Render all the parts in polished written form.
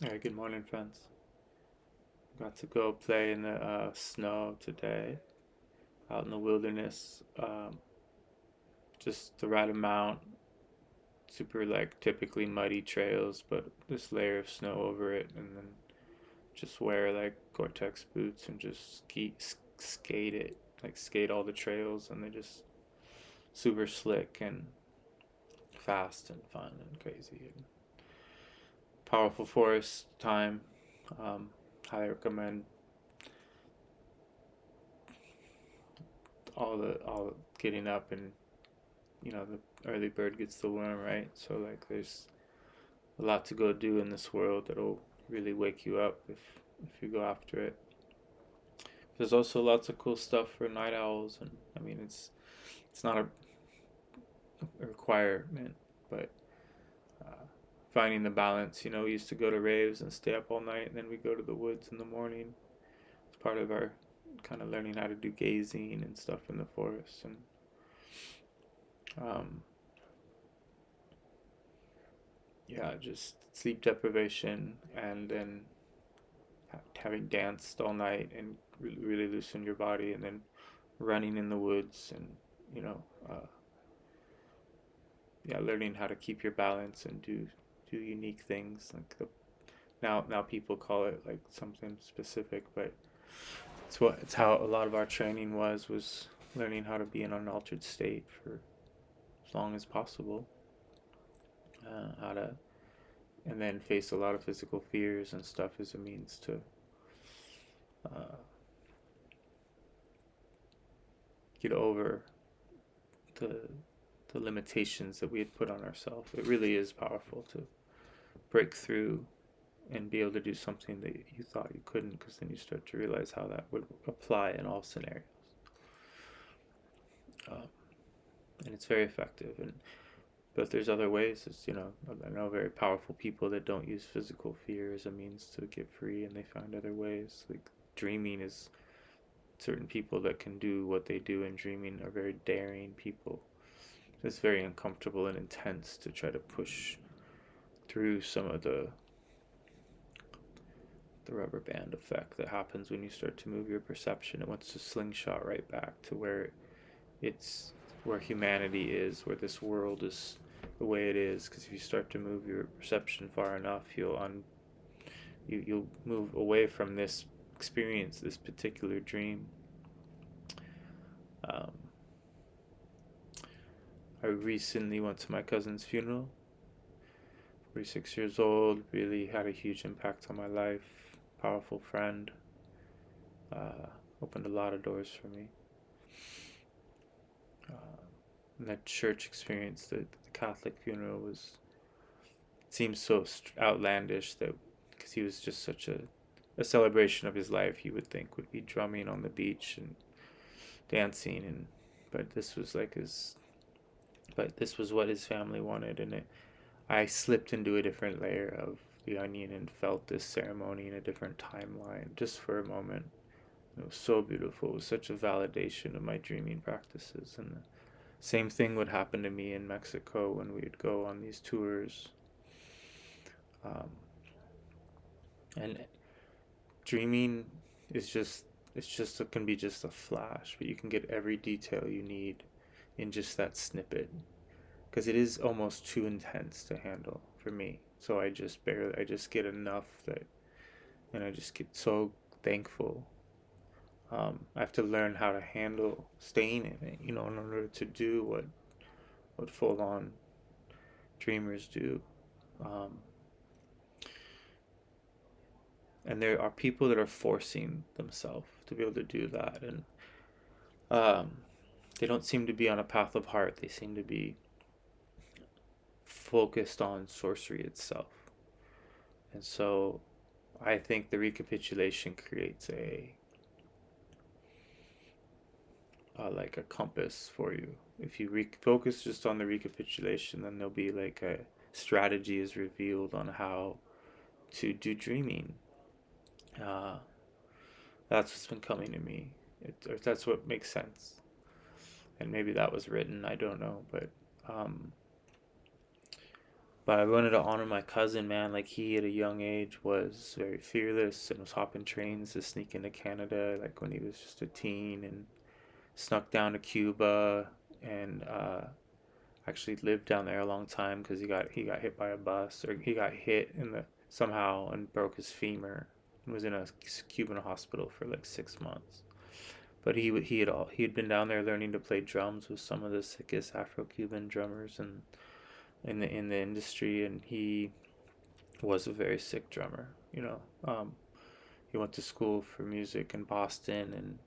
Hey, good morning, friends. Got to go play in the snow today out in the wilderness. Just the right amount, super like typically muddy trails, but this layer of snow over it, and then just wear like Gore-Tex boots and just skate it, like skate all the trails, and they're just super slick and fast and fun and crazy and powerful forest time. Um, Highly recommend all getting up and the early bird gets the worm, right? So like there's a lot to go do in this world that'll really wake you up if you go after it. There's also lots of cool stuff for night owls, and I mean it's not a requirement, but uh, finding the balance. We used to go to raves and stay up all night, and then we go to the woods in the morning. It's part of our kind of learning how to do gazing and stuff in the forest, and um, yeah, just sleep deprivation, and then having danced all night and really loosen your body, and then running in the woods, and you know, uh, yeah, learning how to keep your balance and do unique things. Like now people call it like something specific, but it's how a lot of our training was learning how to be in an altered state for as long as possible. How to and then face a lot of physical fears and stuff as a means to uh, get over the the limitations that we had put on ourselves. It really is powerful to break through and be able to do something that you thought you couldn't, because then you start to realize how that would apply in all scenarios. Um, and it's very effective. But there's other ways. I know very powerful people that don't use physical fear as a means to get free, and they find other ways. Like dreaming is certain people that can do what they do in dreaming are very daring people. It's very uncomfortable and intense to try to push through some of the rubber band effect that happens when you start to move your perception. It wants to slingshot right back to it's where humanity is, where this world is the way it is. Because if you start to move your perception far enough, you'll move away from this experience, this particular dream. Um, I recently went to my cousin's funeral. 46 years old, really had a huge impact on my life. Powerful friend. Uh, Opened a lot of doors for me. And that church experience, the Catholic funeral, seems so outlandish that because he was just such a celebration of his life, you would think would be drumming on the beach and dancing, and but this was like his but this was what his family wanted, and I slipped into a different layer of the onion and felt this ceremony in a different timeline just for a moment. It was so beautiful. It was such a validation of my dreaming practices. And the same thing would happen to me in Mexico when we would go on these tours. Um, and dreaming is just, it can be just a flash, but you can get every detail you need in just that snippet. Because it is almost too intense to handle for me. So I just get enough and I just get so thankful. I have to learn how to handle staying in it, in order to do what full on dreamers do. Um, and there are people that are forcing themselves to be able to do that, and um, they don't seem to be on a path of heart. They seem to be focused on sorcery itself, and so I think the recapitulation creates like a compass for you. If you focus just on the recapitulation, then there'll be like a strategy is revealed on how to do dreaming. Uh, that's what's been coming to me. Or that's what makes sense. And maybe that was written, I don't know. But um, But I wanted to honor my cousin, man. Like, he at a young age was very fearless and was hopping trains to sneak into Canada, like when he was just a teen, and snuck down to Cuba, and actually lived down there a long time because he got hit by a bus, or he got hit in the somehow and broke his femur and was in a Cuban hospital for like 6 months. But he had been down there learning to play drums with some of the sickest Afro-Cuban drummers and in the industry, and he was a very sick drummer. He went to school for music in Boston and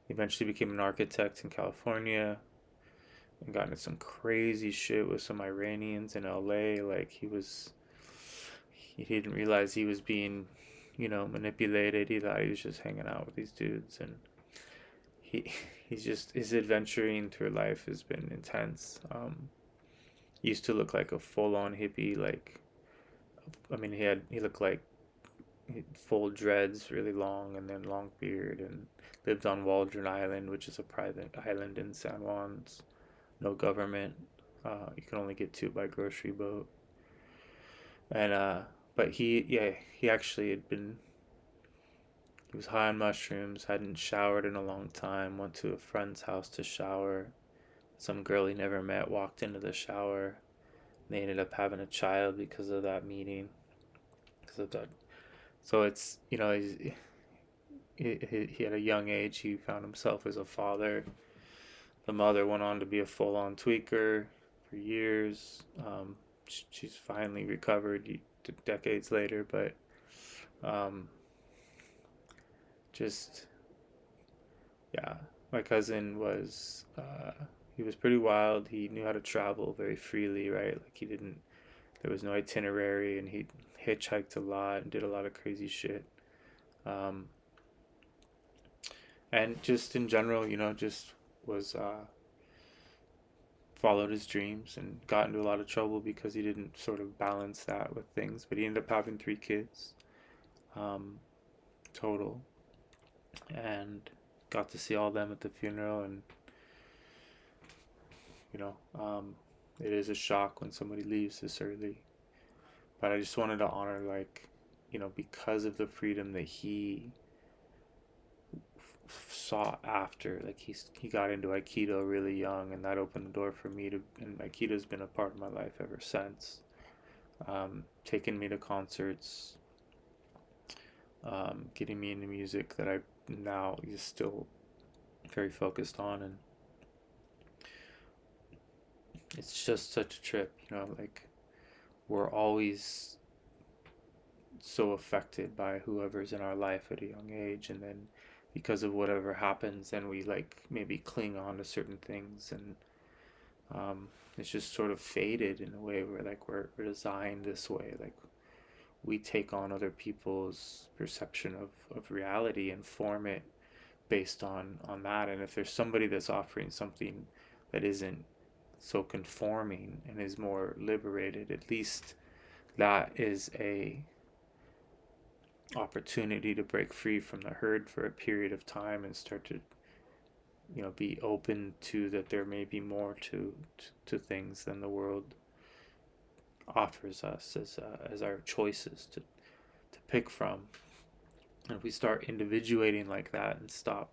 eventually became an architect in California and got into some crazy shit with some Iranians in LA. Like, he didn't realize he was being, manipulated. He thought he was just hanging out with these dudes, and he his adventuring through life has been intense. He used to look like a full-on hippie. Like, I mean, he looked like full dreads, really long, and then long beard, and lived on Waldron Island, which is a private island in San Juan's. No government. You can only get to by grocery boat. And but he actually he was high on mushrooms, hadn't showered in a long time, went to a friend's house to shower. Some girl he never met walked into the shower. They ended up having a child because of that meeting. Because of that. So it's, he at a young age, he found himself as a father. The mother went on to be a full-on tweaker for years. She's finally recovered decades later, but um, just, yeah, my cousin was he was pretty wild. He knew how to travel very freely, right? Like, there was no itinerary, and he hitchhiked a lot and did a lot of crazy shit. Um, and just in general, just was followed his dreams and got into a lot of trouble because he didn't sort of balance that with things. But he ended up having 3 kids um, total, and got to see all of them at the funeral. And you know, um, it is a shock when somebody leaves this early. But I just wanted to honor, like, because of the freedom that he sought after. Like, he got into Aikido really young, and that opened the door for me to. And Aikido's been a part of my life ever since. Taking me to concerts, getting me into music that I now is still very focused on, and it's just such a trip. Like, we're always so affected by whoever's in our life at a young age, and then because of whatever happens, then we like maybe cling on to certain things, and it's just sort of faded in a way where, like, we're designed this way. Like, we take on other people's perception of reality and form it based on that. And if there's somebody that's offering something that isn't so conforming and is more liberated, at least that is a opportunity to break free from the herd for a period of time and start to be open to that there may be more to things than the world offers us as our choices to pick from. And if we start individuating like that and stop,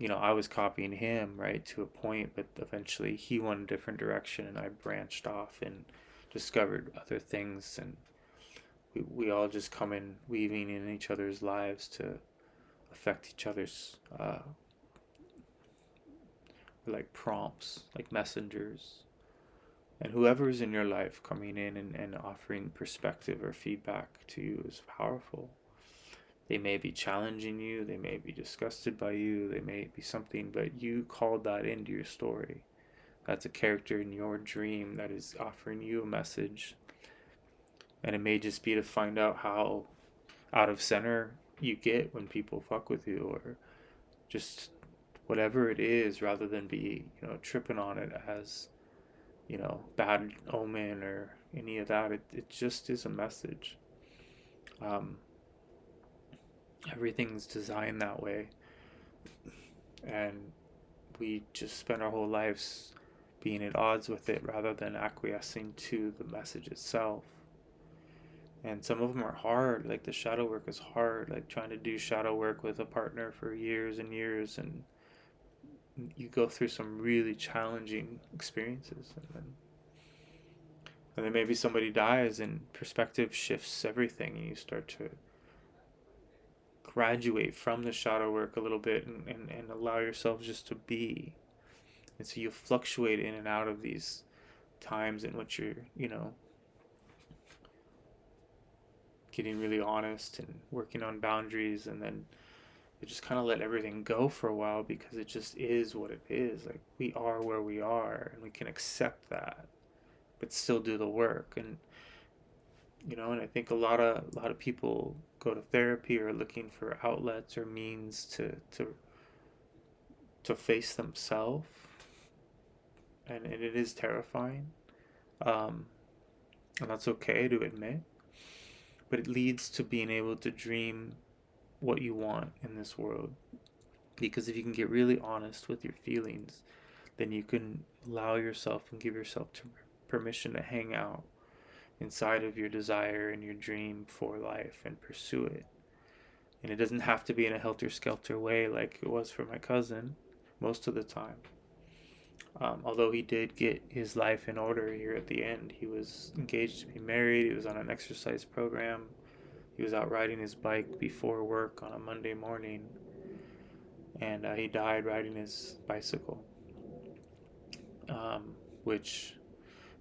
I was copying him, right, to a point, but eventually he went a different direction and I branched off and discovered other things, and we all just come in weaving in each other's lives to affect each other's like prompts, like messengers. And whoever's in your life coming in and offering perspective or feedback to you is powerful. They may be challenging you, they may be disgusted by you, they may be something, but you called that into your story. That's a character in your dream that is offering you a message. And it may just be to find out how out of center you get when people fuck with you, or just whatever it is, rather than be, tripping on it as, bad omen or any of that. It just is a message. Um, Everything's designed that way. And we just spend our whole lives being at odds with it rather than acquiescing to the message itself. And some of them are hard, like the shadow work is hard, like trying to do shadow work with a partner for years and years, and you go through some really challenging experiences, and then maybe somebody dies and perspective shifts everything, and you start to graduate from the shadow work a little bit, and allow yourself just to be. And so you fluctuate in and out of these times in which you're, getting really honest and working on boundaries, and then you just kind of let everything go for a while because it just is what it is. Like, we are where we are, and we can accept that, but still do the work. And I think a lot of people go to therapy or looking for outlets or means to face themselves, and it is terrifying, um, and that's okay to admit. But it leads to being able to dream what you want in this world, because if you can get really honest with your feelings, then you can allow yourself and give yourself permission to hang out inside of your desire and your dream for life and pursue it. And it doesn't have to be in a helter-skelter way like it was for my cousin most of the time. Although he did get his life in order here at the end. He was engaged to be married, he was on an exercise program, he was out riding his bike before work on a Monday morning, and he died riding his bicycle, which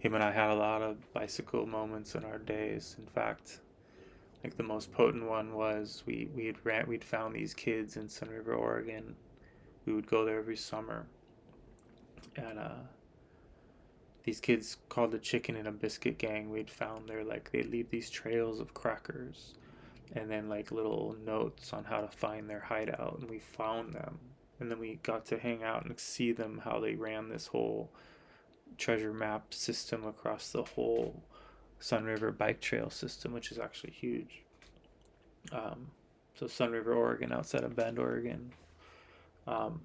him and I had a lot of bicycle moments in our days. In fact, like the most potent one was we'd found these kids in Sun River, Oregon. We would go there every summer, and these kids called the Chicken and a Biscuit Gang. We'd found there, like, they'd leave these trails of crackers and then like little notes on how to find their hideout, and we found them, and then we got to hang out and see them how they ran this whole treasure map system across the whole Sun River bike trail system, which is actually huge. Um, so Sun River, Oregon, outside of Bend, Oregon, um,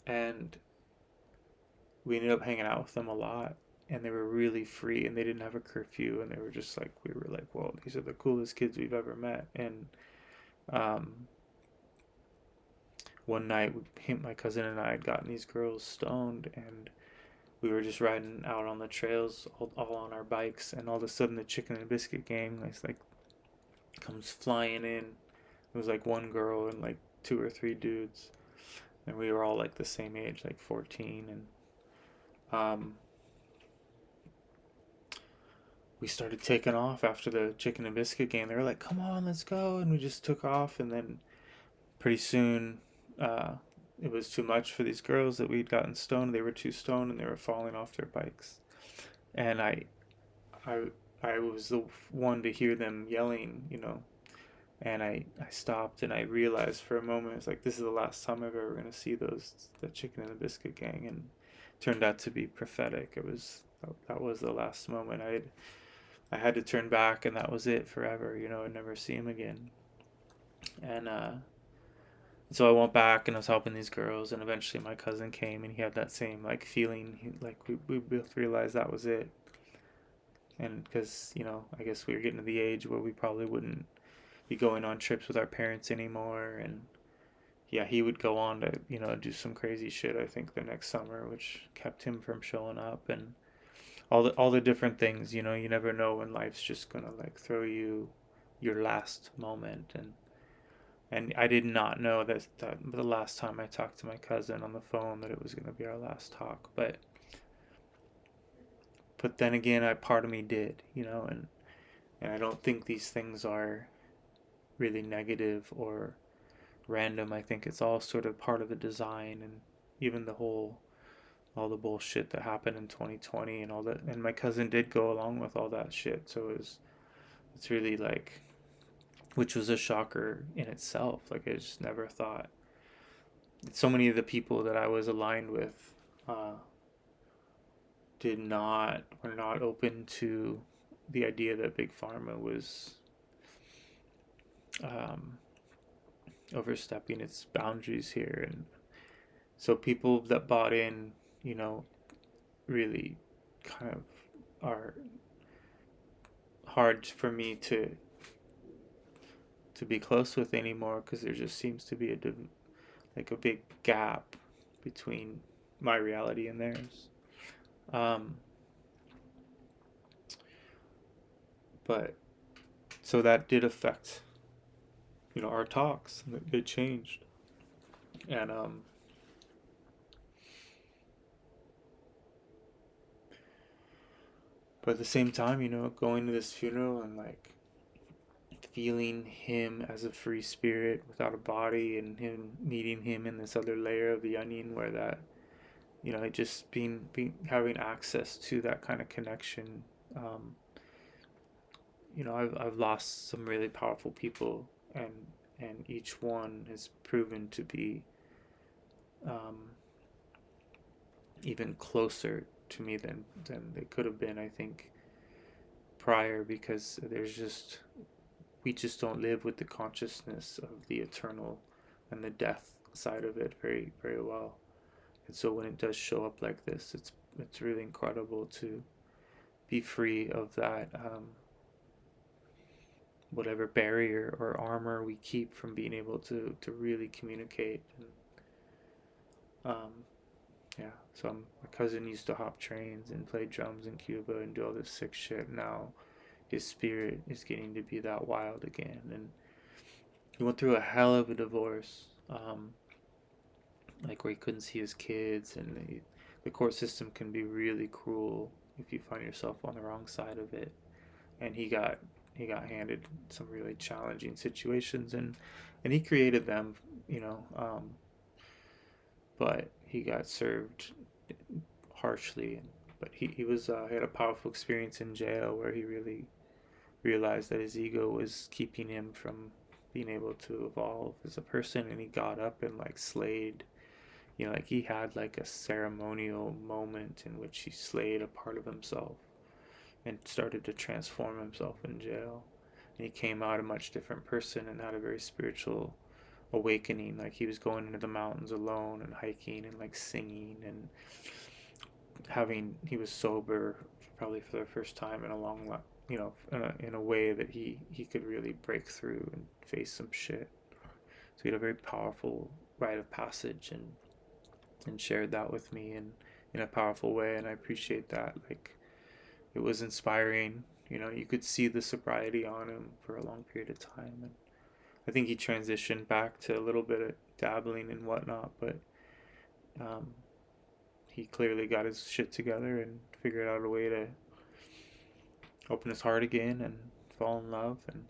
and we ended up hanging out with them a lot. And they were really free, and they didn't have a curfew, and they were just like, we were like, well, these are the coolest kids we've ever met. And um, one night, my cousin and I had gotten these girls stoned, and we were just riding out on the trails, all on our bikes, and all of a sudden the Chicken and Biscuit Gang like comes flying in. It was like one girl and like two or three dudes, and we were all like the same age, like 14, and we started taking off after the Chicken and Biscuit Gang. They were like, "Come on, let's go," and we just took off, and then pretty soon. It was too much for these girls that we'd gotten stoned. They were too stoned, and they were falling off their bikes. And I, I was the one to hear them yelling, And I stopped, and I realized for a moment, it's like, this is the last time I'm ever gonna see the Chicken and the Biscuit Gang, and it turned out to be prophetic. That was the last moment. I had to turn back, and that was it forever. I'd never see him again. And so I went back, and I was helping these girls, and eventually my cousin came, and he had that same like feeling. We both realized that was it. And because I guess we were getting to the age where we probably wouldn't be going on trips with our parents anymore. And yeah, he would go on to do some crazy shit, I think, the next summer, which kept him from showing up, and all the different things. You never know when life's just gonna like throw you your last moment. And I did not know that the last time I talked to my cousin on the phone, that it was going to be our last talk. But then again, part of me did, and I don't think these things are really negative or random. I think it's all sort of part of the design, and even all the bullshit that happened in 2020 and all that. And my cousin did go along with all that shit, so it's really like, which was a shocker in itself. Like, I just never thought. So many of the people that I was aligned with uh, were not open to the idea that Big Pharma was um, overstepping its boundaries here. And so people that bought in, really kind of are hard for me to be close with anymore, because there just seems to be like a big gap between my reality and theirs. Um, but so that did affect, our talks. It changed, and but at the same time, going to this funeral and like feeling him as a free spirit without a body, and him meeting him in this other layer of the onion, where that, it just being having access to that kind of connection. um, I've lost some really powerful people, and each one has proven to be um, even closer to me than they could have been, I think, prior, because we just don't live with the consciousness of the eternal and the death side of it very, very well. And so when it does show up like this, it's really incredible to be free of that, whatever barrier or armor we keep from being able to really communicate. And yeah, so my cousin used to hop trains and play drums in Cuba and do all this sick shit. Now his spirit is getting to be that wild again, and he went through a hell of a divorce, like where he couldn't see his kids, and the court system can be really cruel if you find yourself on the wrong side of it. And he got handed some really challenging situations, and he created them, you know, but he got served harshly. But he had a powerful experience in jail where he really realized that his ego was keeping him from being able to evolve as a person, and he got up and like slayed, like he had like a ceremonial moment in which he slayed a part of himself and started to transform himself in jail. And he came out a much different person and had a very spiritual awakening. Like he was going into the mountains alone and hiking and like singing, and he was sober probably for the first time in a long, in a way that he could really break through and face some shit. So he had a very powerful rite of passage, and shared that with me in a powerful way, and I appreciate that. Like, it was inspiring. You could see the sobriety on him for a long period of time, and I think he transitioned back to a little bit of dabbling and whatnot, but um, he clearly got his shit together and figured out a way to open his heart again and fall in love. And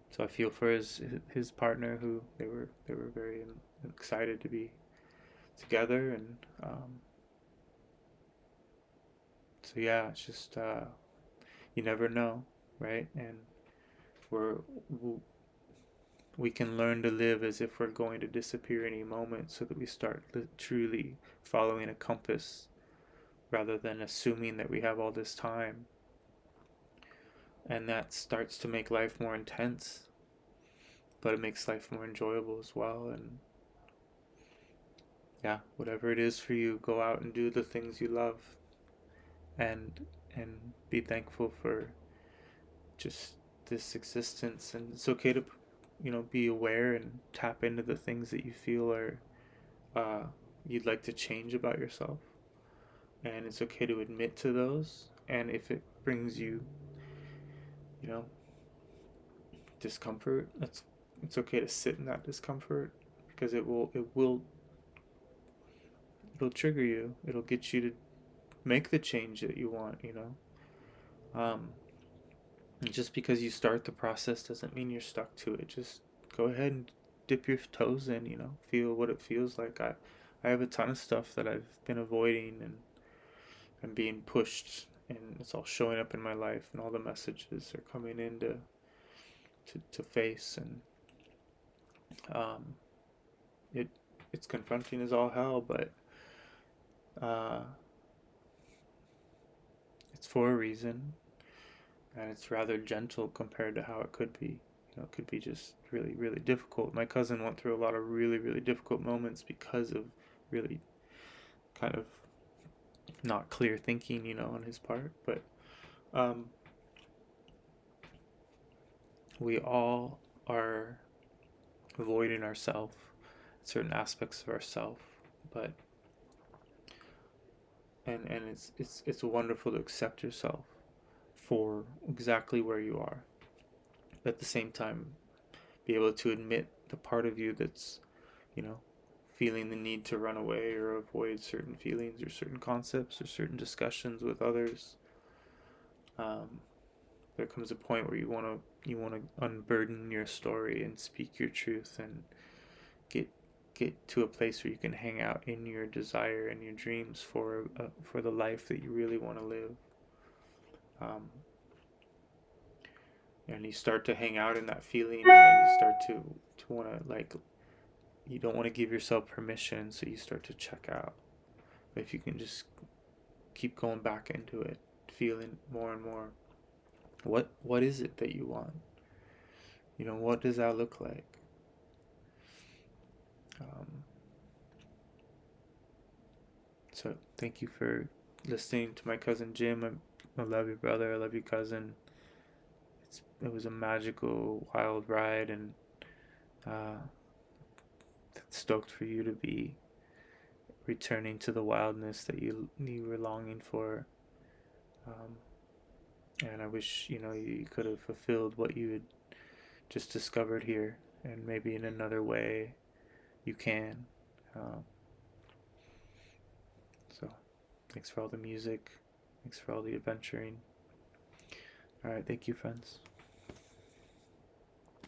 so I feel for his partner, who they were very excited to be together. And so yeah, it's just you never know, right? And we're we can learn to live as if we're going to disappear any moment, so that we start truly following a compass rather than assuming that we have all this time. And that starts to make life more intense, but it makes life more enjoyable as well. And yeah, whatever it is for you, go out and do the things you love, and and be thankful for just this existence. And it's okay to be aware and tap into the things that you feel are uh, you'd like to change about yourself, and it's okay to admit to those. And if it brings you you know discomfort, it's okay to sit in that discomfort, because it'll trigger you. It'll get you to make the change that you want. um just because you start the process doesn't mean you're stuck to it. Just go ahead and dip your toes in, feel what it feels like. I have a ton of stuff that I've been avoiding, and being pushed, and it's all showing up in my life, and all the messages are coming in to face. And um it's confronting as all hell, but uh it's for a reason, and it's rather gentle compared to how it could be. It could be just really, really difficult. My cousin went through a lot of really, really difficult moments because of really kind of not clear thinking, on his part. But um, we all are avoiding ourselves, certain aspects of ourselves. But and it's wonderful to accept yourself for exactly where you are. But at the same time, be able to admit the part of you that's, you know, feeling the need to run away or avoid certain feelings or certain concepts or certain discussions with others. Um, there comes a point where you want to unburden your story and speak your truth and get get to a place where you can hang out in your desire and your dreams for the life that you really want to live. Um, and you start to hang out in that feeling, and then you start to want to, like, you don't want to give yourself permission, so you start to check out. But if you can just keep going back into it, feeling more and more, what is it that you want? What does that look like? Um, so thank you for listening to my cousin Jim. I love you, brother. I love you, cousin. It was a magical, wild ride, and uh, stoked for you to be returning to the wildness that you were longing for. Um, and I wish you could have fulfilled what you had just discovered here, and maybe in another way you can. Um, so, thanks for all the music. Thanks for all the adventuring. All right, thank you, friends.